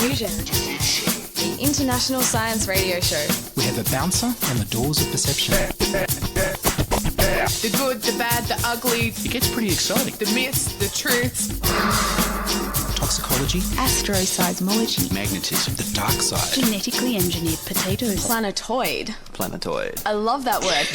Diffusion, the international science radio show. We have a bouncer on the doors of perception. The good, the bad, the ugly. It gets pretty exciting. The myths, the truths. Toxicology. Astroseismology. Magnetism. The dark side. Genetically engineered potatoes. Planetoid. Planetoid. I love that word.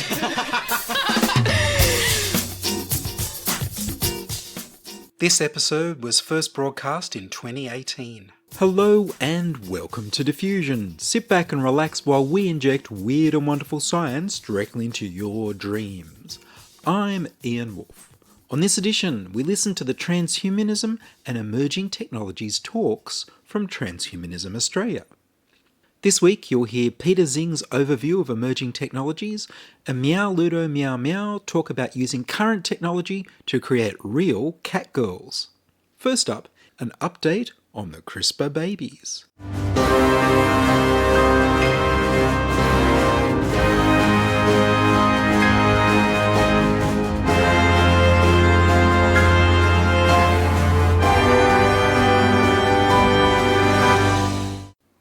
This episode was first broadcast in 2018. Hello and welcome to Diffusion. Sit back and relax while we inject weird and wonderful science directly into your dreams. I'm Ian Woolf. On this edition, we listen to the Transhumanism and Emerging Technologies talks from Transhumanism Australia. This week, you'll hear Peter Xing's overview of emerging technologies, and Meow, Ludo, Meow talk about using current technology to create real Catgirls. First up, an update on the CRISPR babies.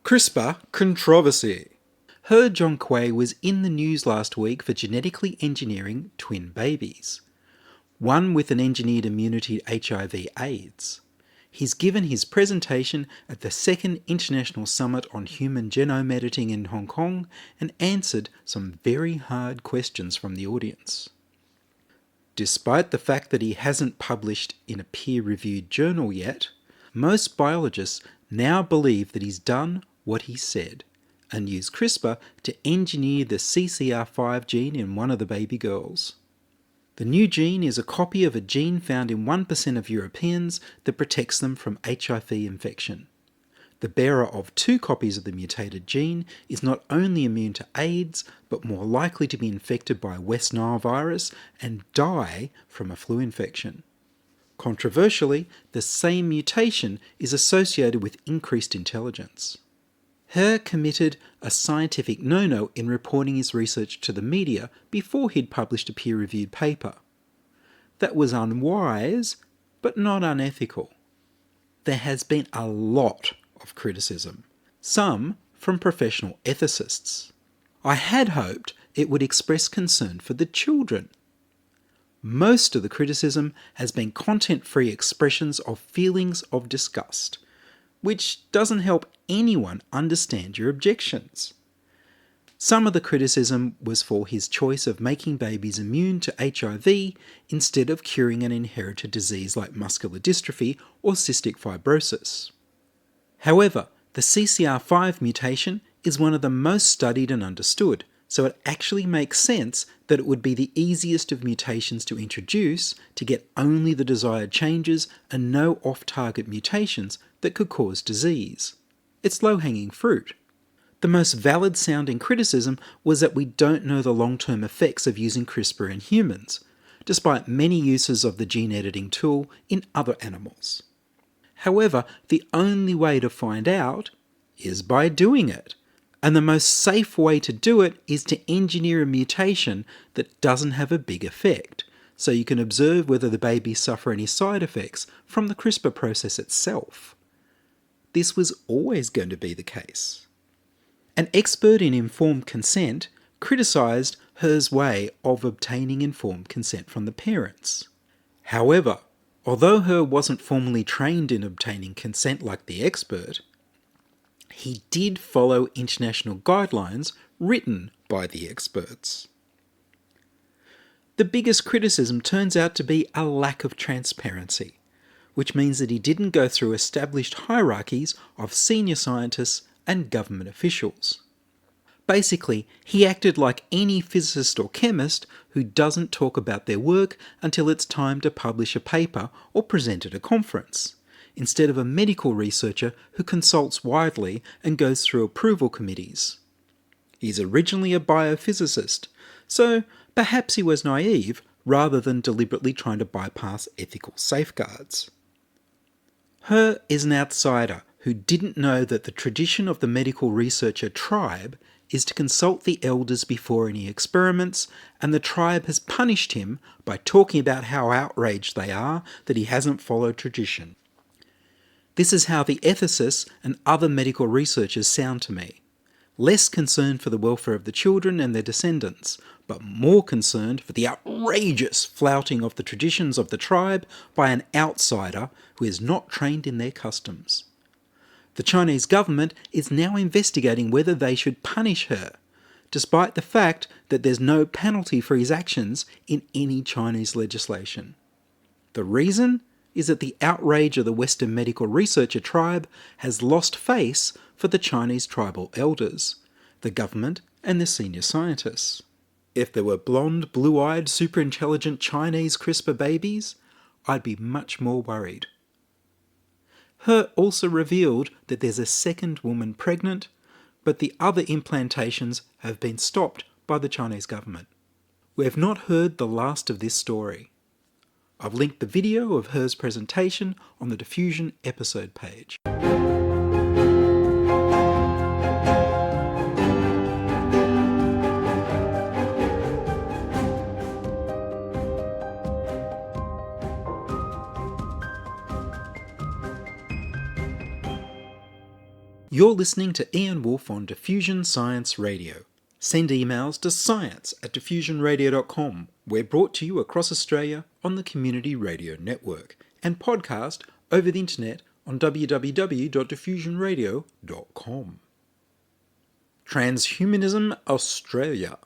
CRISPR controversy. He Zhonghui was in the news last week for genetically engineering twin babies, one with an engineered immunity to HIV/AIDS. He's given his presentation at the second International Summit on Human Genome Editing in Hong Kong and answered some very hard questions from the audience. Despite the fact that he hasn't published in a peer-reviewed journal yet, most biologists now believe that he's done what he said and used CRISPR to engineer the CCR5 gene in one of the baby girls. The new gene is a copy of a gene found in 1% of Europeans that protects them from HIV infection. The bearer of 2 copies of the mutated gene is not only immune to AIDS, but more likely to be infected by West Nile virus and die from a flu infection. Controversially, the same mutation is associated with increased intelligence. He committed a scientific no-no in reporting his research to the media before he'd published a peer-reviewed paper. That was unwise, but not unethical. There has been a lot of criticism, some from professional ethicists. I had hoped it would express concern for the children. Most of the criticism has been content-free expressions of feelings of disgust, which doesn't help anyone understand your objections. Some of the criticism was for his choice of making babies immune to HIV instead of curing an inherited disease like muscular dystrophy or cystic fibrosis. However, the CCR5 mutation is one of the most studied and understood, so it actually makes sense that it would be the easiest of mutations to introduce to get only the desired changes and no off-target mutations that could cause disease. It's low-hanging fruit. The most valid-sounding criticism was that we don't know the long-term effects of using CRISPR in humans, despite many uses of the gene editing tool in other animals. However, the only way to find out is by doing it. And the most safe way to do it is to engineer a mutation that doesn't have a big effect, so you can observe whether the babies suffer any side effects from the CRISPR process itself. This was always going to be the case. An expert in informed consent criticised He's way of obtaining informed consent from the parents. However, although He wasn't formally trained in obtaining consent like the expert, he did follow international guidelines written by the experts. The biggest criticism turns out to be a lack of transparency, which means that he didn't go through established hierarchies of senior scientists and government officials. Basically, he acted like any physicist or chemist who doesn't talk about their work until it's time to publish a paper or present at a conference, instead of a medical researcher who consults widely and goes through approval committees. He's originally a biophysicist, so perhaps he was naive rather than deliberately trying to bypass ethical safeguards. He is an outsider who didn't know that the tradition of the medical researcher tribe is to consult the elders before any experiments, and the tribe has punished him by talking about how outraged they are that he hasn't followed tradition. This is how the ethicists and other medical researchers sound to me. Less concerned for the welfare of the children and their descendants, but more concerned for the outrageous flouting of the traditions of the tribe by an outsider who is not trained in their customs. The Chinese government is now investigating whether they should punish her, despite the fact that there's no penalty for his actions in any Chinese legislation. The reason is that the outrage of the Western medical researcher tribe has lost face for the Chinese tribal elders, the government and the senior scientists. If there were blonde, blue-eyed, super-intelligent Chinese CRISPR babies, I'd be much more worried. He also revealed that there's a second woman pregnant, but the other implantations have been stopped by the Chinese government. We have not heard the last of this story. I've linked the video of Her's presentation on the Diffusion episode page. You're listening to Ian Woolf on Diffusion Science Radio. Send emails to science@diffusionradio.com. We're brought to you across Australia on the Community Radio Network and podcast over the internet on www.diffusionradio.com. Transhumanism Australia.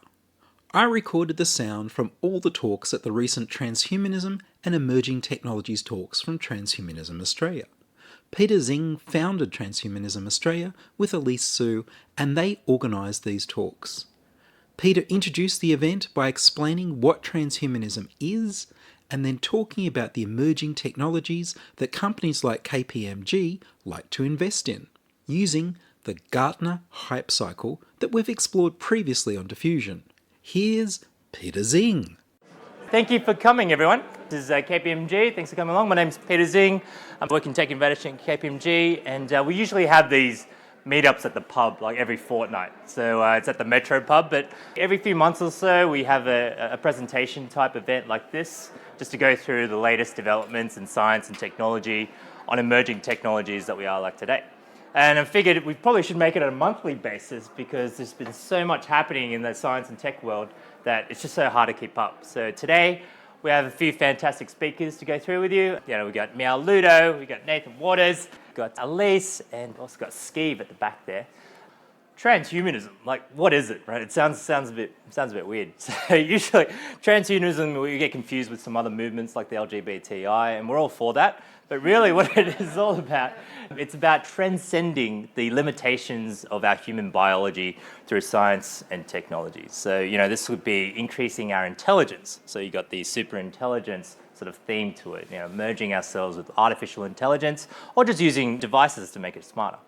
I recorded the sound from all the talks at the recent Transhumanism and Emerging Technologies talks from Transhumanism Australia. Peter Xing founded Transhumanism Australia with Elise Su, and they organised these talks. Peter introduced the event by explaining what transhumanism is, and then talking about the emerging technologies that companies like KPMG like to invest in, using the Gartner hype cycle that we've explored previously on Diffusion. Here's Peter Xing. Thank you for coming, everyone. This is KPMG. Thanks for coming along. My name's Peter Xing. I'm working in tech innovation at KPMG, and we usually have these meetups at the pub like every fortnight. So it's at the Metro pub, but every few months or so we have a presentation type event like this, just to go through the latest developments in science and technology on emerging technologies that we are like today. And I figured we probably should make it on a monthly basis because there's been so much happening in the science and tech world that it's just so hard to keep up. So today we have a few fantastic speakers to go through with you. We've got Meow Ludo, we've got Nathan Waters, we've got Elise, and also got Skeeve at the back there. Transhumanism, like what is it, right? It sounds a bit weird. So usually transhumanism, we get confused with some other movements like the LGBTI, and we're all for that. But really what it is all about, it's about transcending the limitations of our human biology through science and technology. So, this would be increasing our intelligence. So you've got the super intelligence sort of theme to it, merging ourselves with artificial intelligence or just using devices to make it smarter.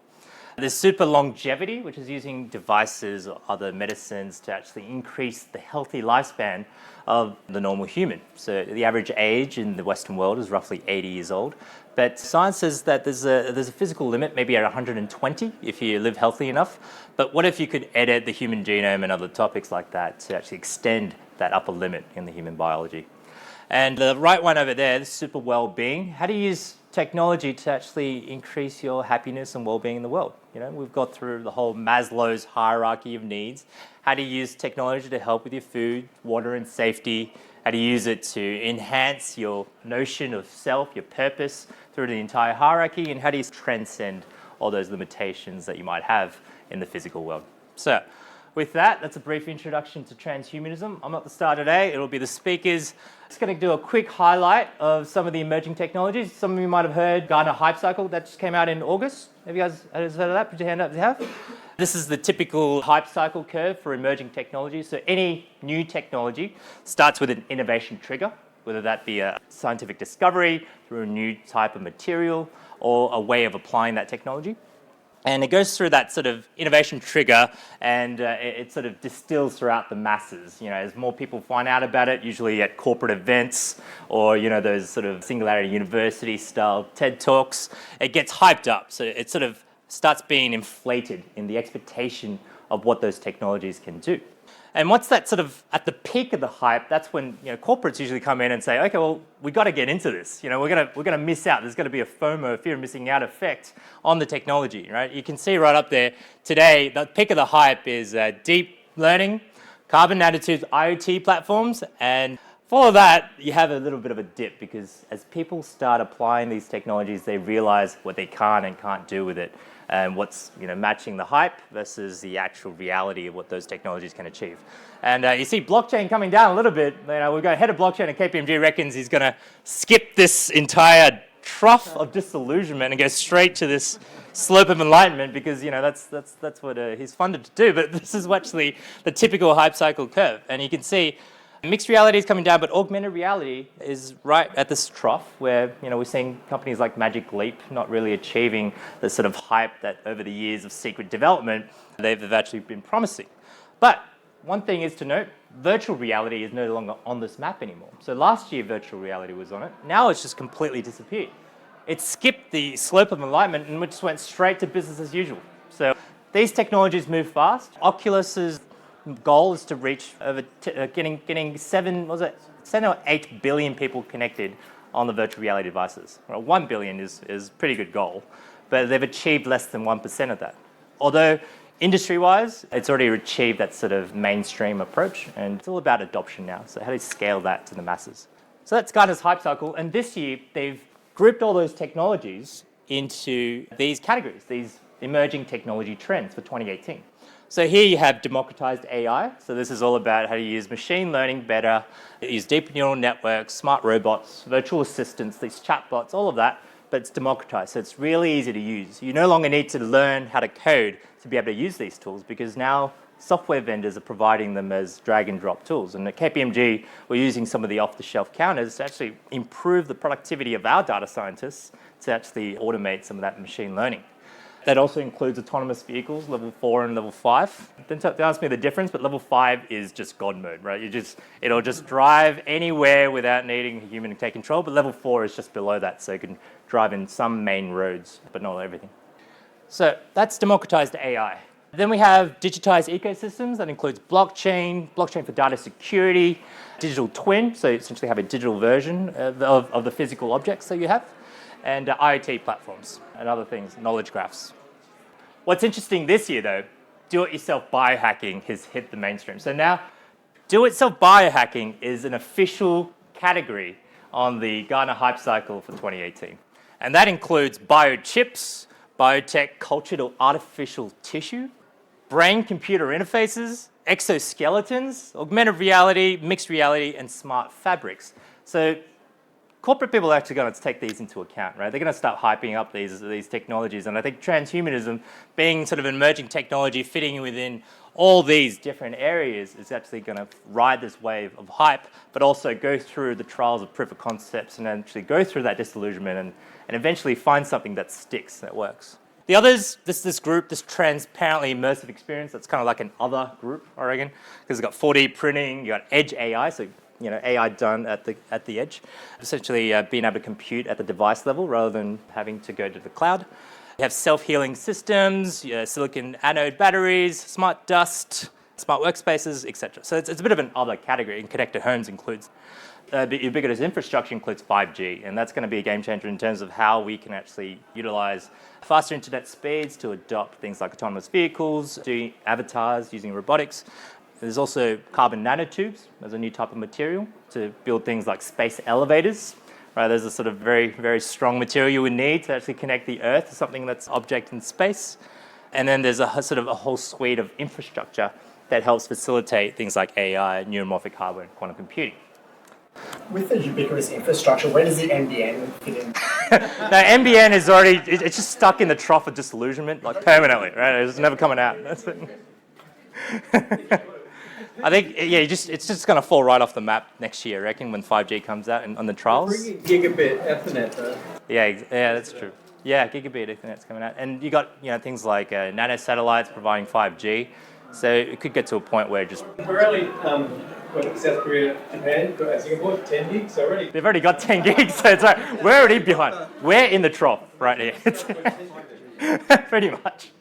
There's super longevity, which is using devices or other medicines to actually increase the healthy lifespan of the normal human. So the average age in the Western world is roughly 80 years old. But science says that there's a physical limit, maybe at 120 if you live healthy enough. But what if you could edit the human genome and other topics like that to actually extend that upper limit in the human biology? And the right one over there, the super well-being, how do you use technology to actually increase your happiness and well-being in the world? We've got through the whole Maslow's hierarchy of needs. How do you use technology to help with your food, water and safety? How do you use it to enhance your notion of self, your purpose through the entire hierarchy? And how do you transcend all those limitations that you might have in the physical world? So with that, that's a brief introduction to transhumanism. I'm not the star today. It'll be the speakers. Just going to do a quick highlight of some of the emerging technologies. Some of you might have heard Gartner Hype Cycle. That just came out in August. Have you guys heard of that? Put your hand up if you have. This is the typical hype cycle curve for emerging technologies. So any new technology starts with an innovation trigger, whether that be a scientific discovery through a new type of material or a way of applying that technology. And it goes through that sort of innovation trigger, and it sort of distills throughout the masses. As more people find out about it, usually at corporate events or, those sort of Singularity University style TED Talks, it gets hyped up. So it sort of starts being inflated in the expectation of what those technologies can do. And once that's sort of at the peak of the hype, that's when corporates usually come in and say, okay, well, we got to get into this. We're gonna miss out. There's going to be a FOMO, fear of missing out effect on the technology, right? You can see right up there today, the peak of the hype is deep learning, carbon nanotubes, IoT platforms, and for all of that, you have a little bit of a dip because as people start applying these technologies, they realize what they can and can't do with it. And what's matching the hype versus the actual reality of what those technologies can achieve. And you see blockchain coming down a little bit. We've got head of blockchain at KPMG reckons he's going to skip this entire trough of disillusionment and go straight to this slope of enlightenment because that's what he's funded to do. But this is actually the typical hype cycle curve, and you can see. Mixed reality is coming down, but augmented reality is right at this trough where we're seeing companies like Magic Leap not really achieving the sort of hype that over the years of secret development they've actually been promising. But one thing is to note, virtual reality is no longer on this map anymore. So last year virtual reality was on it. Now it's just completely disappeared. It skipped the slope of enlightenment and just went straight to business as usual. So these technologies move fast. Oculus's goal is to reach over getting 7 or 8 billion people connected on the virtual reality devices. Well, 1 billion is a pretty good goal, but they've achieved less than 1% of that. Although industry-wise, it's already achieved that sort of mainstream approach, and it's all about adoption now. So how do you scale that to the masses? So that's Gartner's hype cycle, and this year they've grouped all those technologies into these categories, these emerging technology trends for 2018. So here you have democratized AI. So this is all about how to use machine learning better, use deep neural networks, smart robots, virtual assistants, these chatbots, all of that, but it's democratized. So it's really easy to use. You no longer need to learn how to code to be able to use these tools because now software vendors are providing them as drag and drop tools. And at KPMG, we're using some of the off-the-shelf counters to actually improve the productivity of our data scientists to actually automate some of that machine learning. That also includes autonomous vehicles, level 4 and level 5. Don't ask me the difference, but level 5 is just God mode, right? It'll just drive anywhere without needing a human to take control, but level 4 is just below that, so it can drive in some main roads, but not everything. So that's democratized AI. Then we have digitized ecosystems. That includes blockchain for data security, digital twin, so you essentially have a digital version of the physical objects that you have, and IoT platforms and other things, knowledge graphs. What's interesting this year, though, do-it-yourself biohacking has hit the mainstream. So now, do-it-yourself biohacking is an official category on the Gartner hype cycle for 2018. And that includes biochips, biotech cultured or artificial tissue, brain-computer interfaces, exoskeletons, augmented reality, mixed reality, and smart fabrics. So corporate people are actually going to take these into account, right? They're going to start hyping up these technologies. And I think transhumanism, being sort of an emerging technology fitting within all these different areas, is actually going to ride this wave of hype, but also go through the trials of proof of concepts and actually go through that disillusionment and eventually find something that sticks, that works. The others, this group, this transparently immersive experience, that's kind of like an other group, I reckon, because it's got 4D printing, you got edge AI, so AI done at the edge, essentially being able to compute at the device level rather than having to go to the cloud. You have self-healing systems, silicon anode batteries, smart dust, smart workspaces, etc. So it's a bit of an other category, and connected homes includes. The ubiquitous infrastructure includes 5G, and that's going to be a game changer in terms of how we can actually utilize faster internet speeds to adopt things like autonomous vehicles, do avatars using robotics. There's also carbon nanotubes as a new type of material to build things like space elevators. Right, there's a sort of very, very strong material you would need to actually connect the Earth to something that's object in space. And then there's a sort of a whole suite of infrastructure that helps facilitate things like AI, neuromorphic hardware, and quantum computing. With the ubiquitous infrastructure, where does the NBN fit in? No, NBN is already, it's just stuck in the trough of disillusionment, like permanently, right? It's never coming out. That's it. I think, it's just going to fall right off the map next year, I reckon, when 5G comes out on the trials. Bringing gigabit Ethernet, though. Yeah, that's true. Yeah, gigabit Ethernet's coming out. And you got, things like nano satellites providing 5G. So it could get to a point where just... We're only, South Korea, Japan, Singapore, 10 gigs already. They've already got 10 gigs, so it's right. We're already behind. We're in the trough right here. Pretty much.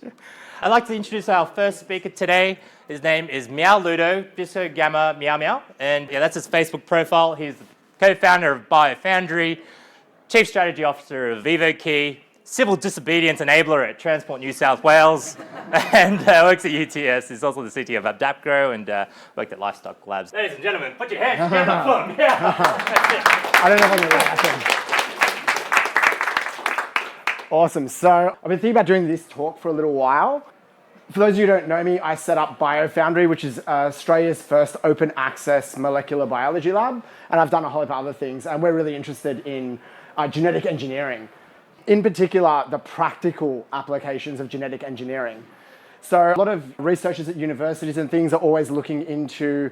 I'd like to introduce our first speaker today. His name is Meow Ludo, Disco Gamma Meow Meow. And yeah, that's his Facebook profile. He's the co-founder of BioFoundry, Chief Strategy Officer of VivoKey, Civil Disobedience Enabler at Transport New South Wales, and works at UTS. He's also the CTO of AdaptGrow and worked at Livestock Labs. Ladies and gentlemen, put your hands together for him. I don't know if I can do that. Awesome. So I've been thinking about doing this talk for a little while. For those of you who don't know me, I set up BioFoundry, which is Australia's first open access molecular biology lab. And I've done a whole heap of other things. And we're really interested in genetic engineering. In particular, the practical applications of genetic engineering. So a lot of researchers at universities and things are always looking into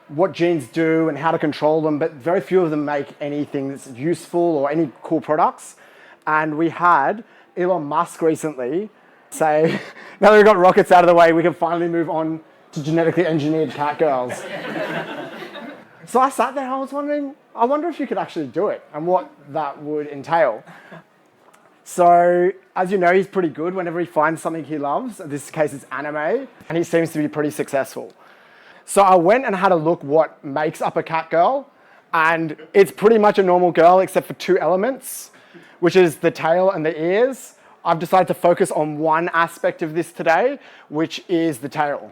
what genes do and how to control them, but very few of them make anything that's useful or any cool products. And we had Elon Musk recently say, now that we've got rockets out of the way, we can finally move on to genetically engineered Catgirls. So I sat there and I was wondering, I wonder if you could actually do it and what that would entail. So, as you know, he's pretty good whenever he finds something he loves. In this case, it's anime, and he seems to be pretty successful. So I went and had a look what makes up a cat girl, and it's pretty much a normal girl except for two elements, which is the tail and the ears. I've decided to focus on one aspect of this today, which is the tail.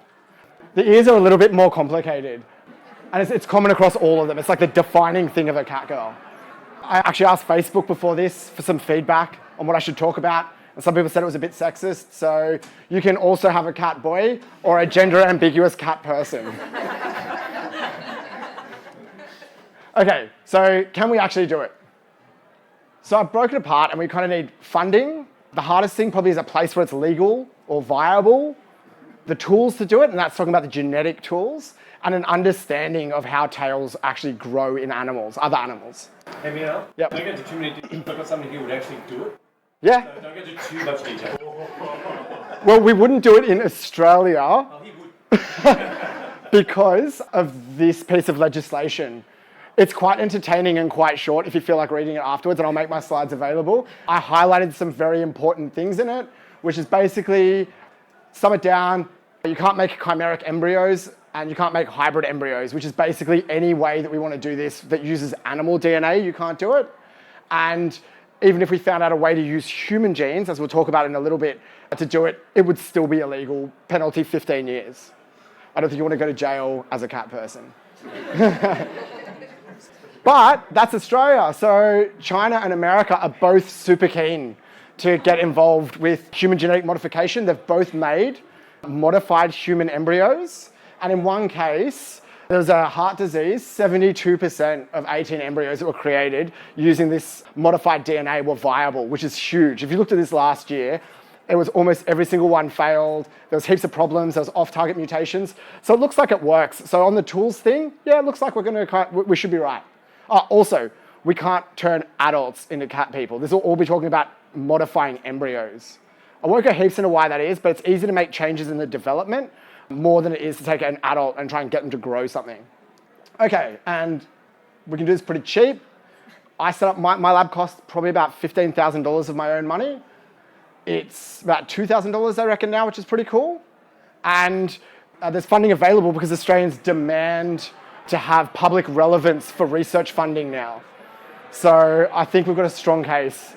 The ears are a little bit more complicated, and it's common across all of them. It's like the defining thing of a cat girl. I actually asked Facebook before this for some feedback on what I should talk about. And some people said it was a bit sexist. So you can also have a cat boy or a gender ambiguous cat person. Okay, so can we actually do it? So I've broken it apart and we kind of need funding. The hardest thing probably is a place where it's legal or viable. The tools to do it, and that's talking about the genetic tools, and an understanding of how tails actually grow in animals, other animals. Hey, Meow. Yep. Don't get too many details. I've got something here would actually do it. Yeah. So don't get into too much detail. Well, we wouldn't do it in Australia Oh, he would. because of this piece of legislation. It's quite entertaining and quite short if you feel like reading it afterwards, and I'll make my slides available. I highlighted some very important things in it, which is basically, sum it down, you can't make chimeric embryos and you can't make hybrid embryos, which is basically any way that we want to do this that uses animal DNA, you can't do it. And even if we found out a way to use human genes, as we'll talk about in a little bit, to do it, it would still be illegal, penalty 15 years. I don't think you want to go to jail as a cat person. But that's Australia. So China and America are both super keen to get involved with human genetic modification. They've both made modified human embryos. And in one case, there was a heart disease, 72% of 18 embryos that were created using this modified DNA were viable, which is huge. If you looked at this last year, it was almost every single one failed. There was heaps of problems. There was off-target mutations. So it looks like it works. So on the tools thing, yeah, it looks like we should be right. Also, we can't turn adults into cat people. This will all be talking about modifying embryos. I won't go heaps into why that is, but it's easy to make changes in the development more than it is to take an adult and try and get them to grow something. Okay, and we can do this pretty cheap. I set up, my lab costs probably about $15,000 of my own money. It's about $2,000, I reckon now, which is pretty cool. And there's funding available because Australians demand to have public relevance for research funding now. So I think we've got a strong case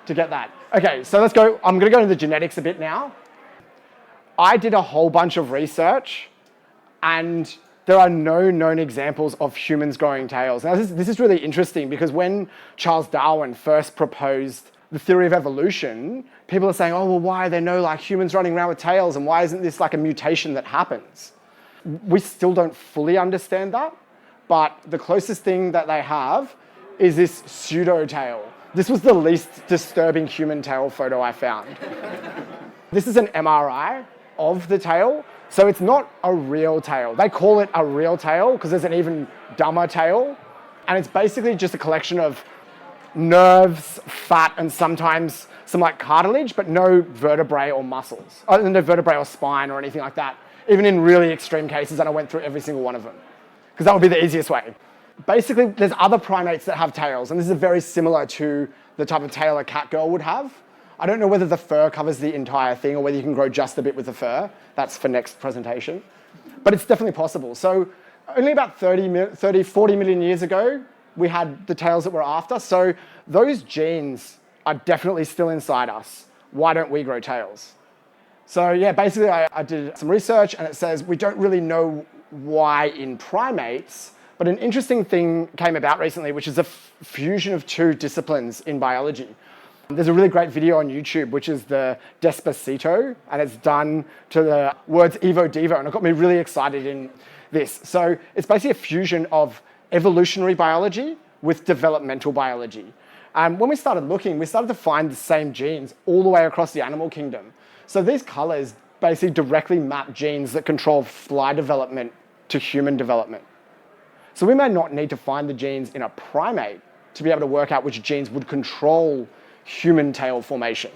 to get that. Okay, so let's go. I'm going to go into the genetics a bit now. I did a whole bunch of research, and there are no known examples of humans growing tails. Now, this is really interesting because when Charles Darwin first proposed the theory of evolution, people are saying, oh, well, why are there no humans running around with tails, and why isn't this like a mutation that happens? We still don't fully understand that, but the closest thing that they have is this pseudo tail. This was the least disturbing human tail photo I found. This is an MRI of the tail, so it's not a real tail. They call it a real tail because there's an even dumber tail, and it's basically just a collection of nerves, fat, and sometimes some cartilage, but no vertebrae or muscles. No vertebrae or spine or anything like that, even in really extreme cases, and I went through every single one of them, because that would be the easiest way. Basically, there's other primates that have tails, and this is very similar to the type of tail a cat girl would have. I don't know whether the fur covers the entire thing or whether you can grow just a bit with the fur. That's for next presentation. But it's definitely possible. So only about 40 million years ago, we had the tails that we're after. So those genes are definitely still inside us. Why don't we grow tails? So yeah, basically I did some research and it says we don't really know why in primates, but an interesting thing came about recently, which is a fusion of two disciplines in biology. There's a really great video on YouTube, which is the Despacito, and it's done to the words Evo Devo, and it got me really excited in this. So it's basically a fusion of evolutionary biology with developmental biology. And when we started looking, we started to find the same genes all the way across the animal kingdom. So these colors basically directly map genes that control fly development to human development. So we may not need to find the genes in a primate to be able to work out which genes would control human tail formation.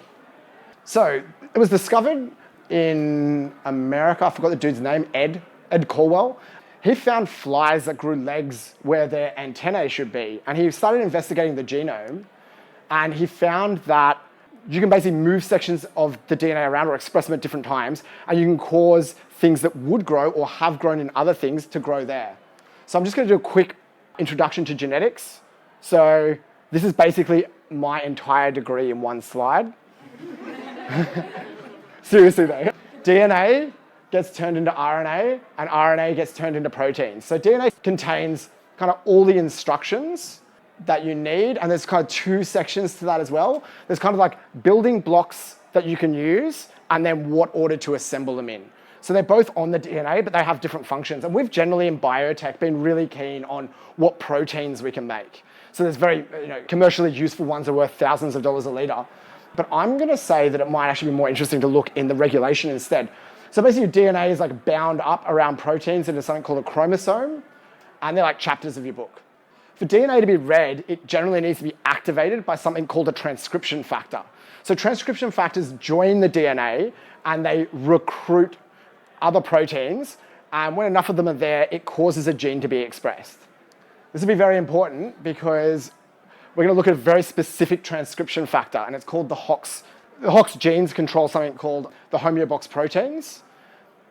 So it was discovered in America, I forgot the dude's name, Ed Colwell. He found flies that grew legs where their antennae should be, and he started investigating the genome, and he found that you can basically move sections of the DNA around or express them at different times, and you can cause things that would grow or have grown in other things to grow there. So I'm just going to do a quick introduction to genetics. So this is basically my entire degree in one slide. Seriously though. DNA gets turned into RNA, and RNA gets turned into proteins. So DNA contains kind of all the instructions that you need, and there's kind of two sections to that as well. There's kind of like building blocks that you can use, and then what order to assemble them in. So they're both on the DNA, but they have different functions. And we've generally in biotech been really keen on what proteins we can make. So there's very commercially useful ones that are worth thousands of dollars a litre. But I'm going to say that it might actually be more interesting to look in the regulation instead. So basically DNA is like bound up around proteins into something called a chromosome, and they're like chapters of your book. For DNA to be read, it generally needs to be activated by something called a transcription factor. So transcription factors join the DNA and they recruit other proteins, and when enough of them are there, it causes a gene to be expressed. This will be very important because we're going to look at a very specific transcription factor, and it's called the HOX. The HOX genes control something called the homeobox proteins.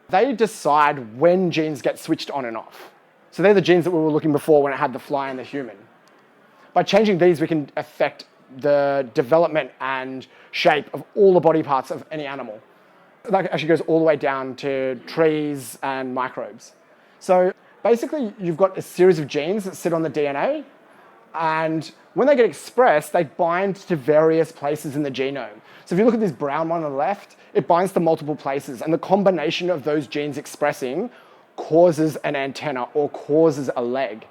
They decide when genes get switched on and off. So they're the genes that we were looking before when it had the fly and the human. By changing these, we can affect the development and shape of all the body parts of any animal. That actually goes all the way down to trees and microbes. So basically, you've got a series of genes that sit on the DNA, and when they get expressed, they bind to various places in the genome. So if you look at this brown one on the left, it binds to multiple places, and the combination of those genes expressing causes an antenna or causes a leg.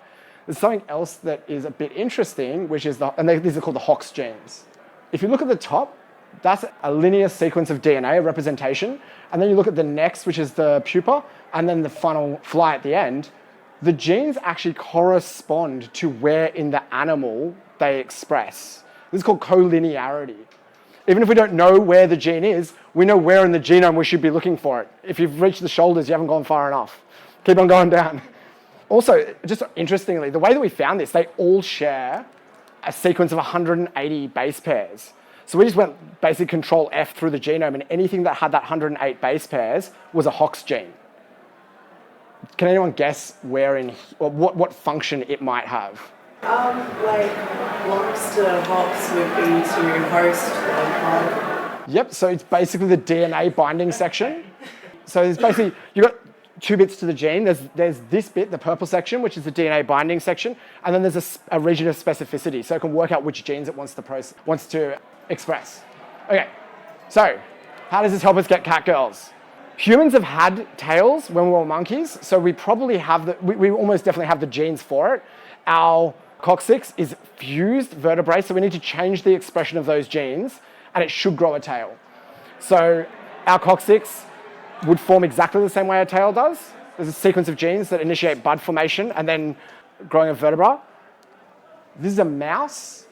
There's something else that is a bit interesting, which is these are called the HOX genes. If you look at the top, that's a linear sequence of DNA representation, and then you look at the next, which is the pupa, and then the final fly at the end. The genes actually correspond to where in the animal they express. This is called collinearity. Even if we don't know where the gene is, we know where in the genome we should be looking for it. If you've reached the shoulders, you haven't gone far enough. Keep on going down. Also, just interestingly, the way that we found this, they all share a sequence of 180 base pairs. So we just went basically Control F through the genome, and anything that had that 108 base pairs was a HOX gene. Can anyone guess what function it might have? Like blocks to hops would be to host one part. Yep, so it's basically the DNA binding section. So it's basically, you've got two bits to the gene. There's this bit, the purple section, which is the DNA binding section, and then there's a region of specificity, so it can work out which genes it wants to express. Okay, so how does this help us get Catgirls? Humans have had tails when we were monkeys, so we probably have we almost definitely have the genes for it. Our coccyx is fused vertebrae, so we need to change the expression of those genes, and it should grow a tail. So our coccyx would form exactly the same way a tail does. There's a sequence of genes that initiate bud formation and then growing a vertebra. This is a mouse,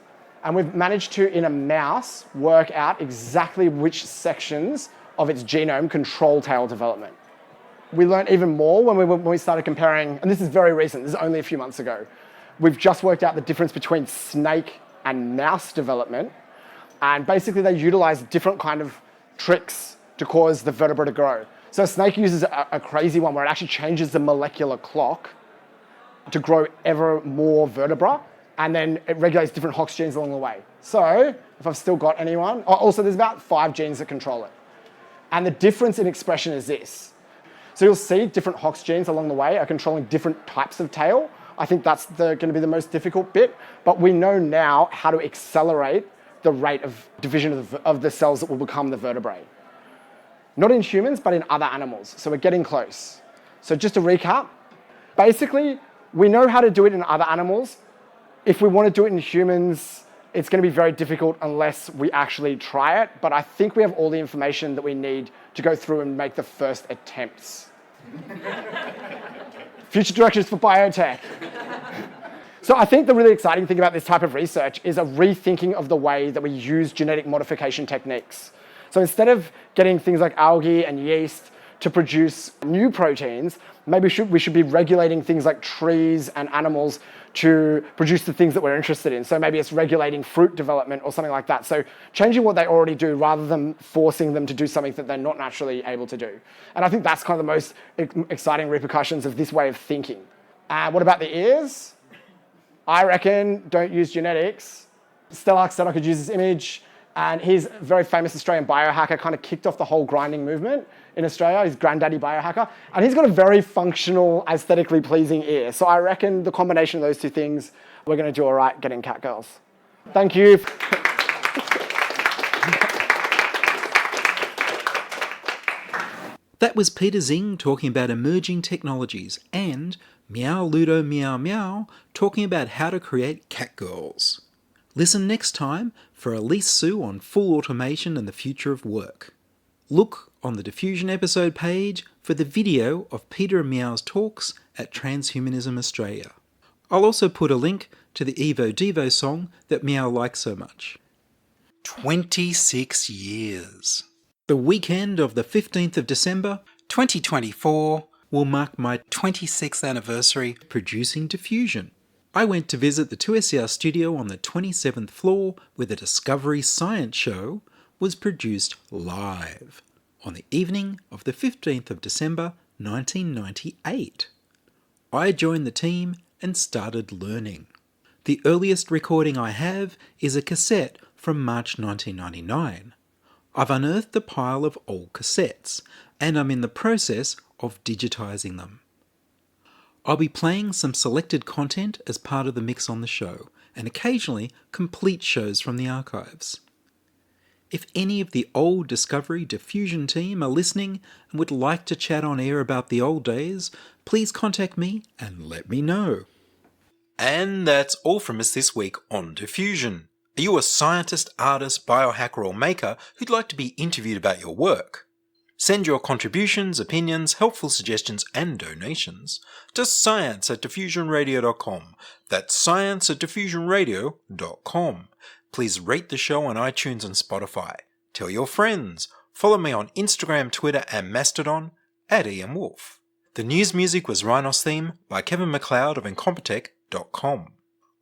and we've managed to, in a mouse, work out exactly which sections of its genome control tail development. We learned even more when we started comparing, and this is very recent, this is only a few months ago. We've just worked out the difference between snake and mouse development, And basically they utilize different kind of tricks to cause the vertebra to grow. So a snake uses a crazy one where it actually changes the molecular clock to grow ever more vertebra, and then it regulates different Hox genes along the way. So if I've still got anyone, also there's about 5 genes that control it. And the difference in expression is this. So you'll see different Hox genes along the way are controlling different types of tail. I think that's going to be the most difficult bit, but we know now how to accelerate the rate of division of the cells that will become the vertebrae. Not in humans, but in other animals. So we're getting close. So just to recap, basically, we know how to do it in other animals. If we want to do it in humans, it's going to be very difficult unless we actually try it. But I think we have all the information that we need to go through and make the first attempts. Future directions for biotech. So I think the really exciting thing about this type of research is a rethinking of the way that we use genetic modification techniques. So instead of getting things like algae and yeast to produce new proteins, maybe we should be regulating things like trees and animals to produce the things that we're interested in. So maybe it's regulating fruit development or something like that. So changing what they already do rather than forcing them to do something that they're not naturally able to do. And I think that's kind of the most exciting repercussions of this way of thinking. What about the ears? I reckon don't use genetics. Stellark said I could use this image. And he's a very famous Australian biohacker, kind of kicked off the whole grinding movement in Australia. He's granddaddy biohacker. And he's got a very functional, aesthetically pleasing ear. So I reckon the combination of those two things, we're going to do all right getting Catgirls. Thank you. That was Peter Xing talking about emerging technologies, and Meow, Ludo, Meow, Meow talking about how to create Catgirls. Listen next time for Elise Sue on full automation and the future of work. Look on the Diffusion episode page for the video of Peter and Meow's talks at Transhumanism Australia. I'll also put a link to the Evo Devo song that Meow likes so much. 26 years. The weekend of the 15th of December 2024 will mark my 26th anniversary producing Diffusion. I went to visit the 2SER studio on the 27th floor where the Discovery Science Show was produced live on the evening of the 15th of December 1998. I joined the team and started learning. The earliest recording I have is a cassette from March 1999. I've unearthed a pile of old cassettes and I'm in the process of digitising them. I'll be playing some selected content as part of the mix on the show, and occasionally complete shows from the archives. If any of the old Discovery Diffusion team are listening and would like to chat on air about the old days, please contact me and let me know. And that's all from us this week on Diffusion. Are you a scientist, artist, biohacker or maker who'd like to be interviewed about your work? Send your contributions, opinions, helpful suggestions and donations to science@diffusionradio.com. That's science@diffusionradio.com. Please rate the show on iTunes and Spotify. Tell your friends. Follow me on Instagram, Twitter and Mastodon @Ian Woolf. The news music was Rhinos Theme by Kevin MacLeod of Incompetech.com.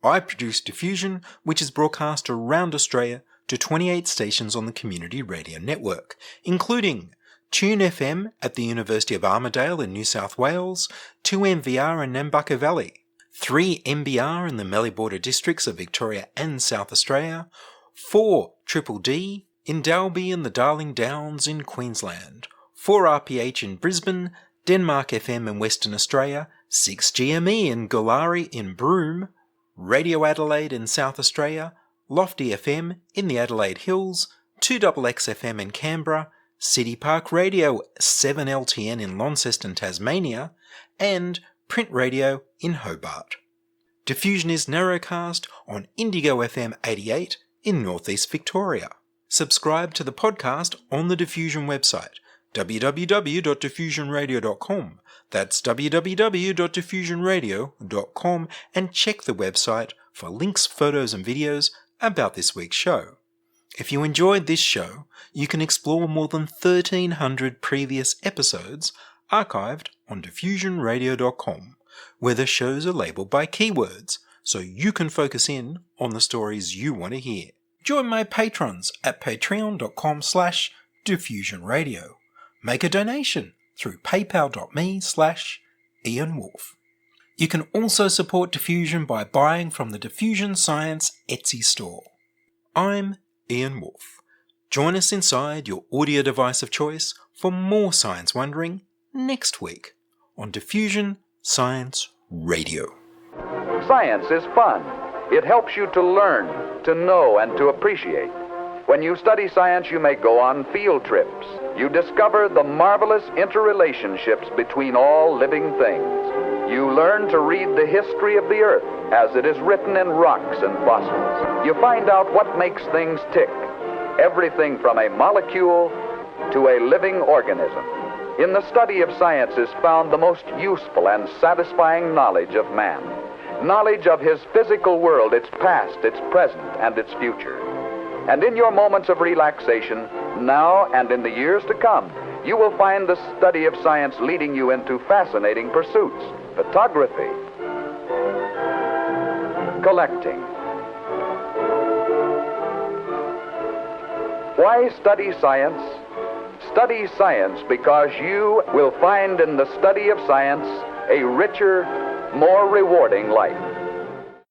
I produce Diffusion, which is broadcast around Australia to 28 stations on the Community Radio Network, including Tune FM at the University of Armidale in New South Wales, 2MVR in Nambucca Valley, 3MBR in the Mellie-Border districts of Victoria and South Australia, 4DDD in Dalby and the Darling Downs in Queensland, 4RPH in Brisbane, Denmark FM in Western Australia, 6GME in Goolarri in Broome, Radio Adelaide in South Australia, Lofty FM in the Adelaide Hills, 2XX FM in Canberra, City Park Radio 7LTN in Launceston, Tasmania, and Print Radio in Hobart. Diffusion is narrowcast on Indigo FM 88 in Northeast Victoria. Subscribe to the podcast on the Diffusion website, www.diffusionradio.com. That's www.diffusionradio.com, and check the website for links, photos and videos about this week's show. If you enjoyed this show, you can explore more than 1,300 previous episodes archived on diffusionradio.com, where the shows are labelled by keywords, so you can focus in on the stories you want to hear. Join my patrons at patreon.com/diffusionradio. Make a donation through paypal.me/Ian Woolf. You can also support Diffusion by buying from the Diffusion Science Etsy store. I'm Ian Woolf. Join us inside your audio device of choice for more science wondering next week on Diffusion Science Radio. Science is fun. It helps you to learn, to know, and to appreciate. When you study science, you may go on field trips. You discover the marvelous interrelationships between all living things. You learn to read the history of the Earth as it is written in rocks and fossils. You find out what makes things tick, everything from a molecule to a living organism. In the study of science is found the most useful and satisfying knowledge of man. Knowledge of his physical world, its past, its present, and its future. And in your moments of relaxation, now and in the years to come, you will find the study of science leading you into fascinating pursuits. Photography, collecting. Why study science? Study science because you will find in the study of science a richer, more rewarding life.